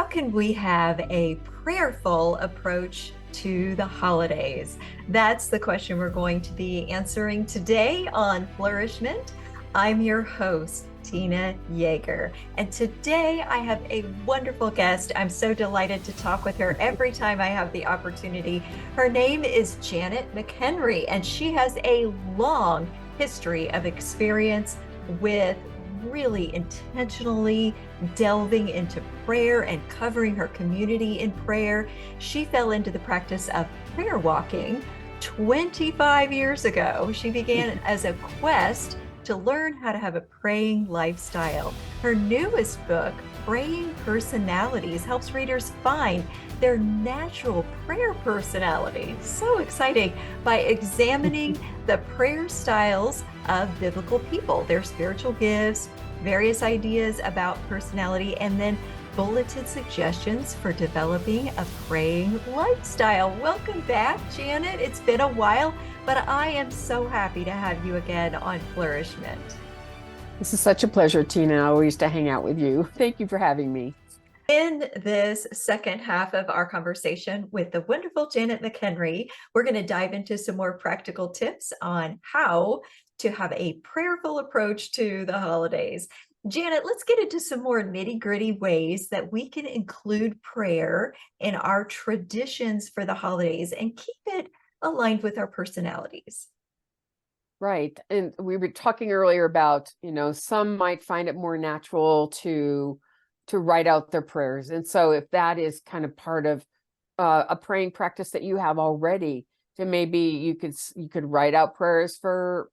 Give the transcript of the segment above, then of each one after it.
can we have a prayerful approach to the holidays? That's the question we're going to be answering today on Flourish-Meant. I'm your host, Tina Yeager, and today I have a wonderful guest. I'm so delighted to talk with her every time I have the opportunity. Her name is Janet McHenry, and she has a long history of experience with really intentionally delving into prayer and covering her community in prayer. She fell into the practice of prayer walking 25 years ago. She began as a quest to learn how to have a praying lifestyle. Her newest book, Praying Personalities, helps readers find their natural prayer personality. So exciting, by examining the prayer styles of biblical people, their spiritual gifts, various ideas about personality, and then bulleted suggestions for developing a praying lifestyle. Welcome back, Janet. It's been a while, but I am so happy to have you again on Flourish-Meant. This is such a pleasure, Tina. I always used to hang out with you. Thank you for having me. In this second half of our conversation with the wonderful Janet McHenry, we're going to dive into some more practical tips on how to have a prayerful approach to the holidays. Janet, let's get into some more nitty-gritty ways that we can include prayer in our traditions for the holidays and keep it aligned with our personalities. Right. And we were talking earlier about, some might find it more natural to write out their prayers. And so if that is kind of part of a praying practice that you have already, then maybe you could write out prayers for,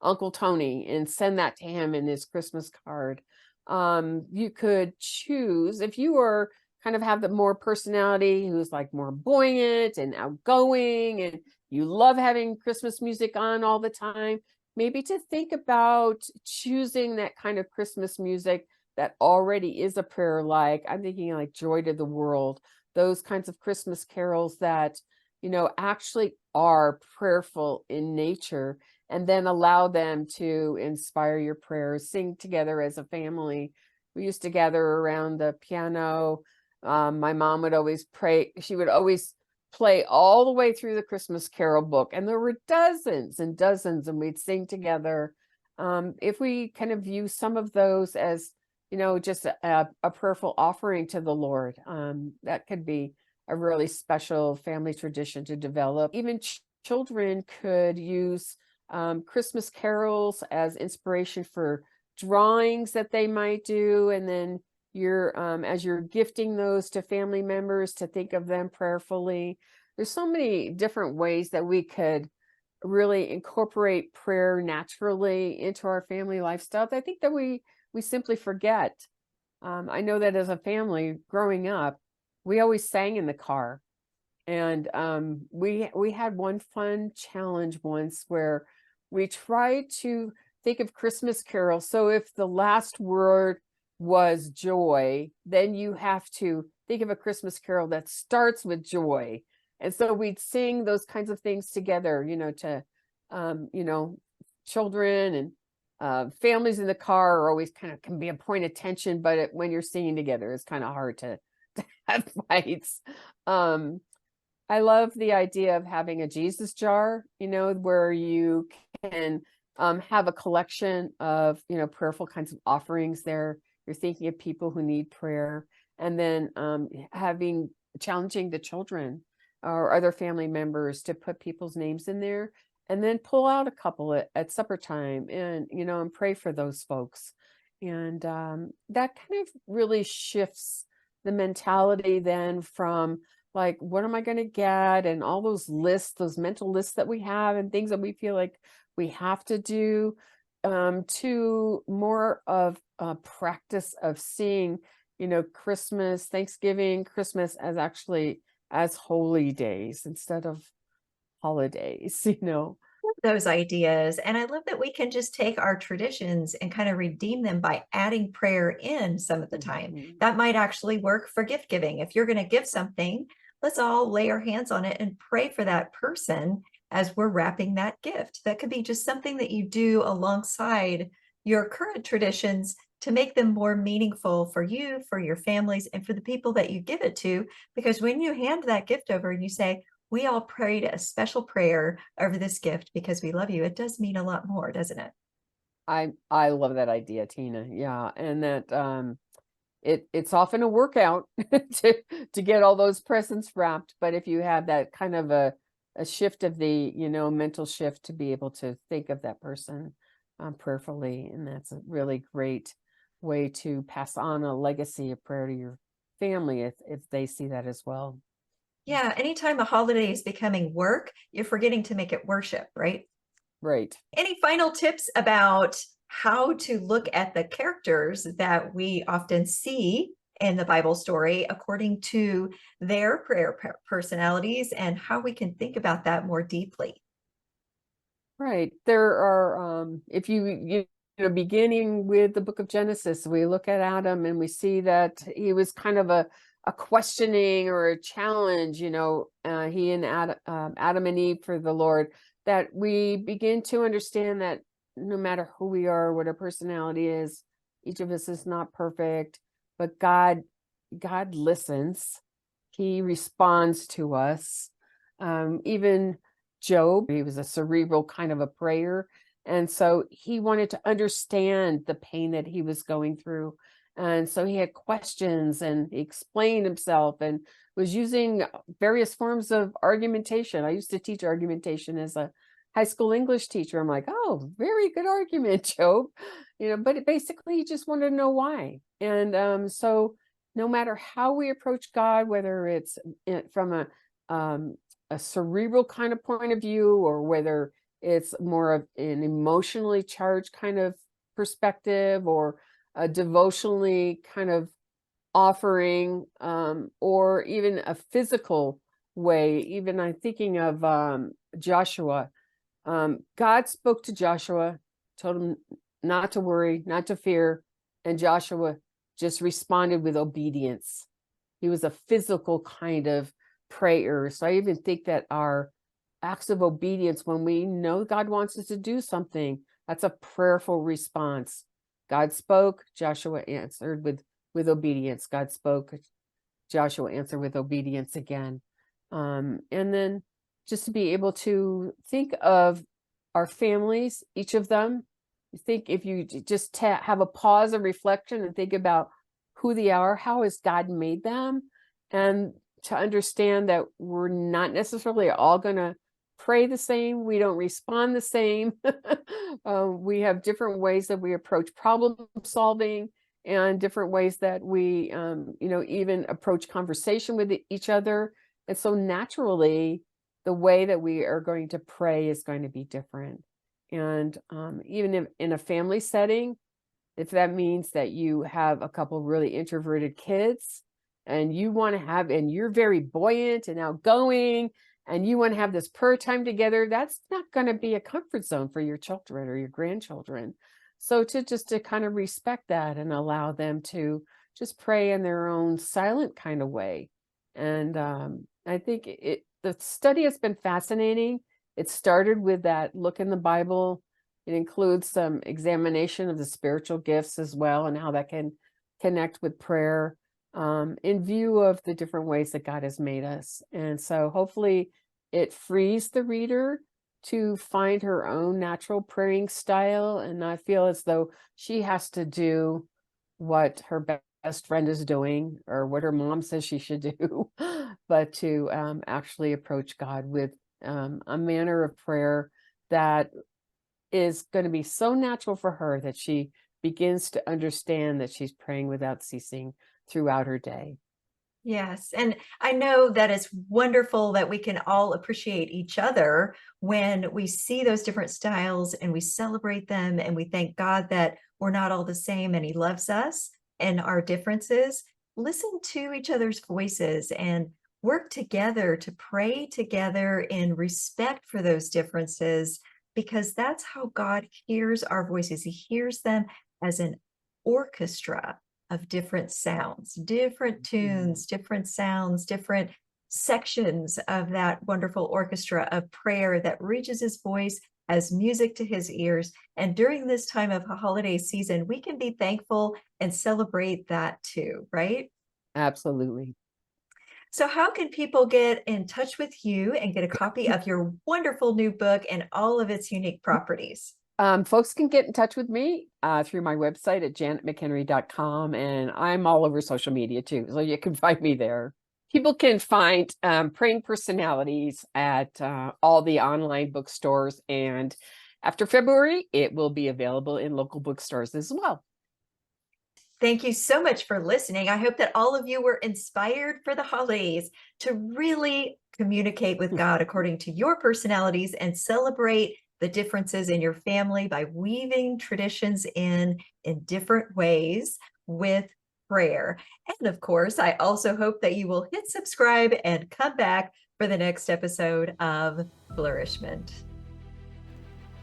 Uncle Tony and send that to him in his Christmas card. You could choose, if you are kind of have the more personality who's like more buoyant and outgoing, and you love having Christmas music on all the time, maybe to think about choosing that kind of Christmas music that already is a prayer. Like I'm thinking like Joy to the World, those kinds of Christmas carols that, actually are prayerful in nature, and then allow them to inspire your prayers. Sing together as a family. We used to gather around the piano. My mom would always pray. She would always play all the way through the Christmas Carol book, and there were dozens and dozens, and we'd sing together. If we kind of view some of those as, just a prayerful offering to the Lord, that could be a really special family tradition to develop. Even children could use Christmas carols as inspiration for drawings that they might do, and then you're as you're gifting those to family members, to think of them prayerfully. There's so many different ways that we could really incorporate prayer naturally into our family lifestyle. I think that we simply forget. I know that as a family growing up, we always sang in the car, and we had one fun challenge once where we tried to think of Christmas carols. So if the last word was joy, then you have to think of a Christmas carol that starts with joy. And so we'd sing those kinds of things together, to children, and families in the car are always kind of can be a point of tension, but when you're singing together, it's kind of hard to have fights. I love the idea of having a Jesus jar, where you can have a collection of, prayerful kinds of offerings there. You're thinking of people who need prayer, and then challenging the children or other family members to put people's names in there, and then pull out a couple at supper time, and and pray for those folks. And that kind of really shifts the mentality then from like, what am I going to get, and all those lists, those mental lists that we have and things that we feel like we have to do, to more of a practice of seeing, Christmas, Thanksgiving, Christmas as holy days instead of holidays. Those ideas. And I love that we can just take our traditions and kind of redeem them by adding prayer in some of the time. Mhm. That might actually work for gift giving. If you're going to give something, let's all lay our hands on it and pray for that person as we're wrapping that gift. That could be just something that you do alongside your current traditions to make them more meaningful for you, for your families, and for the people that you give it to. Because when you hand that gift over and you say, we all prayed a special prayer over this gift because we love you, it does mean a lot more, doesn't it? I love that idea, Tina. Yeah, and that it's often a workout to get all those presents wrapped, but if you have that kind of a shift of the, mental shift to be able to think of that person prayerfully, and that's a really great way to pass on a legacy of prayer to your family if they see that as well. Yeah, anytime a holiday is becoming work, you're forgetting to make it worship, right? Right. Any final tips about how to look at the characters that we often see in the Bible story according to their prayer personalities and how we can think about that more deeply? Right. There are, if beginning with the book of Genesis, we look at Adam and we see that he was kind of a questioning or a challenge, he and Adam and Eve for the Lord, that we begin to understand that no matter who we are, what our personality is, each of us is not perfect, but God listens. He responds to us. Even Job, he was a cerebral kind of a prayer. And so he wanted to understand the pain that he was going through. And so he had questions and he explained himself and was using various forms of argumentation. I used to teach argumentation as a high school English teacher. I'm like, oh, very good argument, Job. But basically he just wanted to know why. And so no matter how we approach God, whether it's from a cerebral kind of point of view, or whether it's more of an emotionally charged kind of perspective, or a devotionally kind of offering, or even a physical way. Even I'm thinking of Joshua. God spoke to Joshua, told him not to worry, not to fear, and Joshua just responded with obedience. He was a physical kind of prayer. So I even think that our acts of obedience, when we know God wants us to do something, that's a prayerful response. God spoke, Joshua answered with obedience. God spoke, Joshua answered with obedience again. And then just to be able to think of our families, each of them. Think if you just have a pause of reflection and think about who they are, how has God made them, and to understand that we're not necessarily all going to pray the same. We don't respond the same. We have different ways that we approach problem solving, and different ways that we, even approach conversation with each other. And so naturally, the way that we are going to pray is going to be different. And even in a family setting, if that means that you have a couple really introverted kids and you're very buoyant and outgoing and you want to have this prayer time together, that's not going to be a comfort zone for your children or your grandchildren. So to kind of respect that and allow them to just pray in their own silent kind of way. And I think the study has been fascinating. It started with that look in the Bible. It includes some examination of the spiritual gifts as well, and how that can connect with prayer, in view of the different ways that God has made us. And so hopefully it frees the reader to find her own natural praying style and not feel as though she has to do what her best friend is doing or what her mom says she should do, but to actually approach God with a manner of prayer that is going to be so natural for her that she begins to understand that she's praying without ceasing throughout her day. Yes. And I know that it's wonderful that we can all appreciate each other when we see those different styles and we celebrate them and we thank God that we're not all the same and He loves us and our differences. Listen to each other's voices and work together to pray together in respect for those differences, because that's how God hears our voices. He hears them as an orchestra of different sounds, different tunes, different sounds, different sections of that wonderful orchestra of prayer that reaches His voice as music to his ears. And during this time of the holiday season, we can be thankful and celebrate that too, right? Absolutely. So, how can people get in touch with you and get a copy of your wonderful new book and all of its unique properties? Folks can get in touch with me through my website at janetmchenry.com, and I'm all over social media too, so you can find me there. People can find Praying Personalities at all the online bookstores, and after February, it will be available in local bookstores as well. Thank you so much for listening. I hope that all of you were inspired for the holidays to really communicate with God according to your personalities and celebrate the differences in your family by weaving traditions in different ways with prayer. And of course, I also hope that you will hit subscribe and come back for the next episode of Flourishment.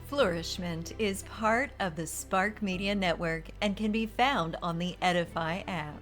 Flourish-Meant is part of the Spark Media Network and can be found on the Edify app.